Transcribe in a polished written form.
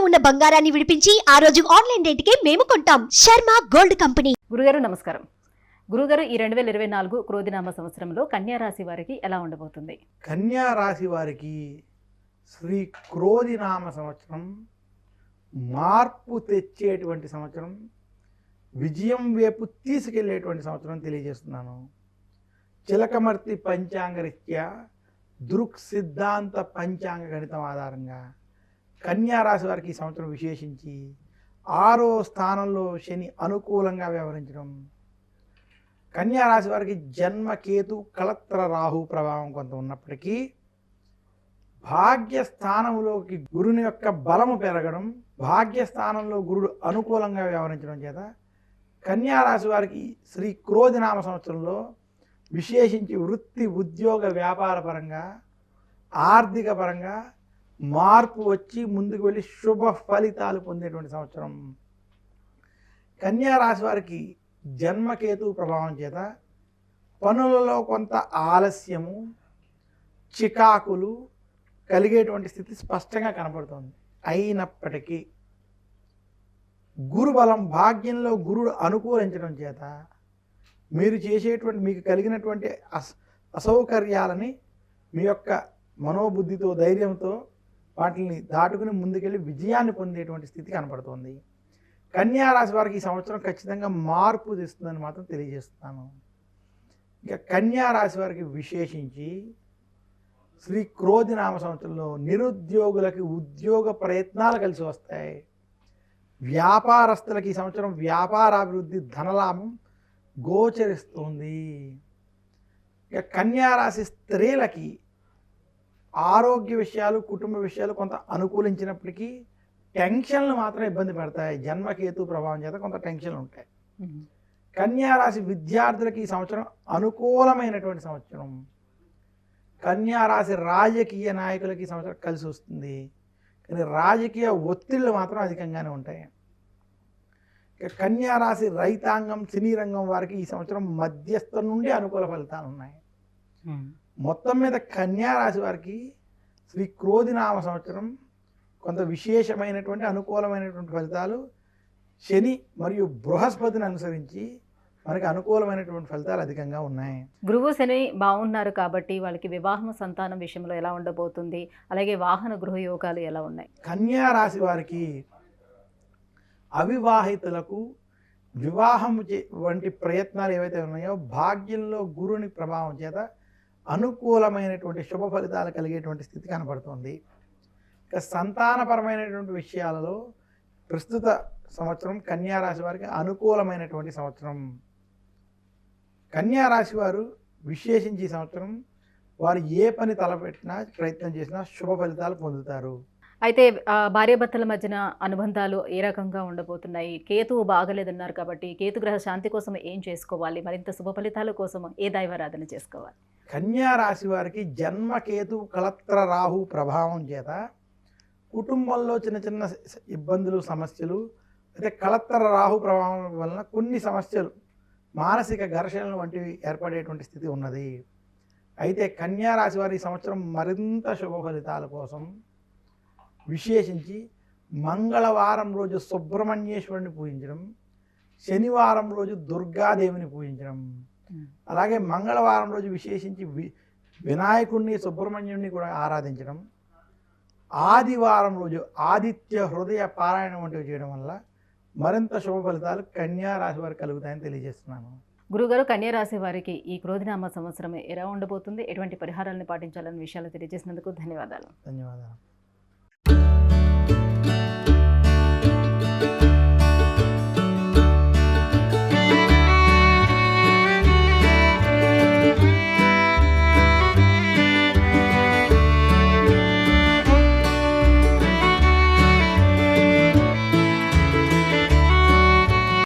ఉన్న బంగారాన్ని విడిపించి ఆ రోజు ఆన్లైన్ రేటుకే మేము కొంటాం. Sharma gold company. గురుగారు నమస్కారం. గురుగారు, ఈ 2024 క్రోధినామ సంవత్సరంలో కన్యా రాశి వారికి ఎలా ఉండబోతుంది? కన్యా రాశి వారికి శ్రీ క్రోధినామ సంవత్సరం మార్పు తెచ్చేటువంటి సంవత్సరం, విజయం వైపు తీసుకెళ్లేటువంటి సంవత్సరం తెలియజేస్తున్నాను. చిలకమర్తి పంచాంగరీత్యా దృక్ సిద్ధాంత పంచాంగ గణితం ఆధారంగా కన్యా రాశి వారికి ఈ సంవత్సరం విశేషించి 6వ స్థానంలో శని అనుకూలంగా వ్యవహరించడం, కన్యా రాశి వారికి జన్మకేతు కళత్ర రాహు ప్రభావం కొంత ఉన్నప్పటికీ భాగ్యస్థానంలోకి గురుని యొక్క బలము పెరగడం, భాగ్యస్థానంలో గురుడు అనుకూలంగా వ్యవహరించడం చేత కన్యా రాశి వారికి శ్రీ క్రోధినామ సంవత్సరంలో విశేషించి వృత్తి, ఉద్యోగ, వ్యాపార పరంగా, ఆర్థిక పరంగా మార్పు వచ్చి ముందుకు వెళ్ళి శుభ ఫలితాలు పొందేటువంటి సంవత్సరం. కన్యా రాశి వారికి జన్మకేతు ప్రభావం చేత పనులలో కొంత ఆలస్యము, చికాకులు కలిగేటువంటి స్థితి స్పష్టంగా కనపడుతుంది. అయినప్పటికీ గురుబలం, భాగ్యంలో గురుడు అనుకూలించడం చేత మీరు చేసేటువంటి, మీకు కలిగినటువంటి అసౌకర్యాలని మీ యొక్క మనోబుద్ధితో, ధైర్యంతో వాటిని దాటుకుని ముందుకెళ్ళి విజయాన్ని పొందేటువంటి స్థితి కనపడుతుంది. కన్యా రాశి వారికి ఈ సంవత్సరం ఖచ్చితంగా మార్పు తెస్తుందని మాత్రం తెలియజేస్తున్నాను. ఇక కన్యా రాశి వారికి విశేషించి శ్రీ క్రోధినామ సంవత్సరంలో నిరుద్యోగులకి ఉద్యోగ ప్రయత్నాలు కలిసి వస్తాయి. వ్యాపారస్తులకి ఈ సంవత్సరం వ్యాపారాభివృద్ధి, ధనలాభం గోచరిస్తుంది. ఇక కన్యా రాశి స్త్రీలకి ఆరోగ్య విషయాలు, కుటుంబ విషయాలు కొంత అనుకూలించినప్పటికీ టెన్షన్లు మాత్రం ఇబ్బంది పెడతాయి. జన్మకేతు ప్రభావం చేత కొంత టెన్షన్లు ఉంటాయి. కన్యా రాశి విద్యార్థులకి ఈ సంవత్సరం అనుకూలమైనటువంటి సంవత్సరం. కన్యా రాశి రాజకీయ నాయకులకి ఈ సంవత్సరం కలిసి వస్తుంది. కానీ రాజకీయ ఒత్తిళ్ళు మాత్రం అధికంగానే ఉంటాయి. ఇక కన్యా రాశి రైతాంగం, సినీ రంగం వారికి ఈ సంవత్సరం మధ్యస్థం నుండి అనుకూల ఫలితాలు ఉన్నాయి. మొత్తం మీద కన్యా రాశి వారికి శ్రీ క్రోధినామ సంవత్సరం కొంత విశేషమైనటువంటి అనుకూలమైనటువంటి ఫలితాలు శని మరియు బృహస్పతిని అనుసరించి మనకి అనుకూలమైనటువంటి ఫలితాలు అధికంగా ఉన్నాయి. గురువు శని బాగున్నారు కాబట్టి వాళ్ళకి వివాహం, సంతానం విషయంలో ఎలా ఉండబోతుంది? అలాగే వాహన, గృహ యోగాలు ఎలా ఉన్నాయి? కన్యా రాశి వారికి అవివాహితులకు వివాహం వంటి ప్రయత్నాలు ఏవైతే ఉన్నాయో భాగ్యంలో గురుని ప్రభావం చేత అనుకూలమైనటువంటి శుభ ఫలితాలు కలిగేటువంటి స్థితి కనబడుతుంది. ఇక సంతానపరమైనటువంటి విషయాలలో ప్రస్తుత సంవత్సరం కన్యా రాశి వారికి అనుకూలమైనటువంటి సంవత్సరం. కన్యా రాశి వారు విశేషించి ఈ సంవత్సరం వారు ఏ పని తలపెట్టినా, ప్రయత్నం చేసినా శుభ ఫలితాలు పొందుతారు. అయితే భార్యాభర్తల మధ్యన అనుబంధాలు ఏ రకంగా ఉండబోతున్నాయి? కేతువు బాగలేదన్నారు కాబట్టి కేతుగ్రహ శాంతి కోసం ఏం చేసుకోవాలి? మరింత శుభ ఫలితాల కోసం ఏ దైవారాధన చేసుకోవాలి? కన్యా రాశి వారికి జన్మకేతు కళత్ర రాహు ప్రభావం చేత కుటుంబంలో చిన్న చిన్న ఇబ్బందులు, సమస్యలు, అయితే కళత్ర రాహు ప్రభావం వలన కొన్ని సమస్యలు, మానసిక ఘర్షణలు వంటివి ఏర్పడేటువంటి స్థితి ఉన్నది. అయితే కన్యా రాశి వారి ఈ సంవత్సరం మరింత శుభ ఫలితాల కోసం విశేషించి మంగళవారం రోజు సుబ్రహ్మణ్యేశ్వరుని పూజించడం, శనివారం రోజు దుర్గాదేవిని పూజించడం, అలాగే మంగళవారం రోజు విశేషించి వినాయకుడిని, సుబ్రహ్మణ్యుడిని కూడా ఆరాధించడం, ఆదివారం రోజు ఆదిత్య హృదయ పారాయణం వంటివి చేయడం వల్ల మరింత శుభ ఫలితాలు కన్యా రాశి వారికి కలుగుతాయని తెలియజేస్తున్నాను. గురుగారు, కన్యా రాశి వారికి ఈ క్రోధినామ సంవత్సరం ఎలా ఉండబోతుంది? ఎటువంటి పరిహారాలను పాటించాలనే విషయాలు తెలియజేసినందుకు ధన్యవాదాలు. ధన్యవాదాలు.